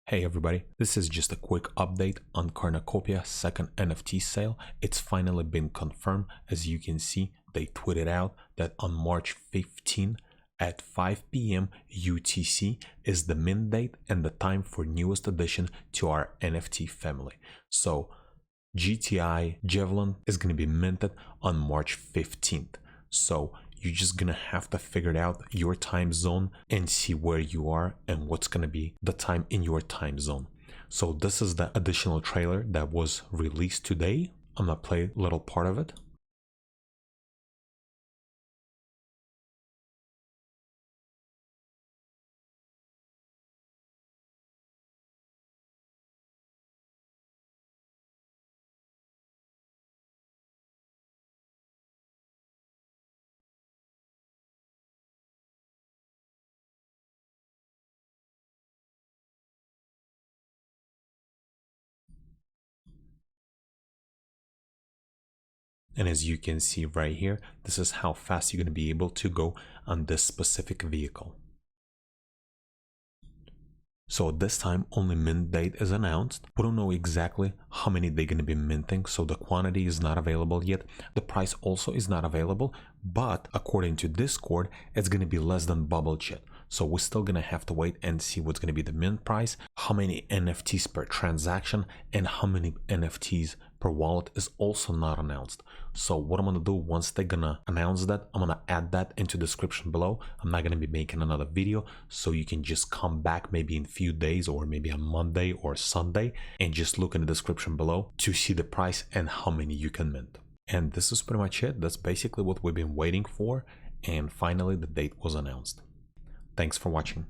Hey everybody, this is just a quick update on Cornucopias' second NFT sale. It's finally been confirmed. As you can see, they tweeted out that on March 15 at 5 p.m. UTC is the mint date and the time for newest addition to our NFT family. So GTI Javelin is going to be minted on March 15th. So you're just gonna have to figure out your time zone and see where you are and what's gonna be the time in your time zone. So this is the additional trailer that was released today. I'm gonna play a little part of it. And as you can see right here, this is how fast you're going to be able to go on this specific vehicle. So this time only mint date is announced. We don't know exactly how many they're going to be minting, so the quantity is not available yet. The price also is not available, but according to Discord, it's going to be less than bubble jet. So we're still going to have to wait and see what's going to be the mint price, how many NFTs per transaction, and how many NFTs per wallet is also not announced. So what I'm going to do once they're going to announce that, I'm going to add that into the description below. I'm not going to be making another video, so you can just come back maybe in a few days or maybe on Monday or Sunday and just look in the description below to see the price and how many you can mint. And this is pretty much it. That's basically what we've been waiting for, and finally the date was announced. Thanks for watching.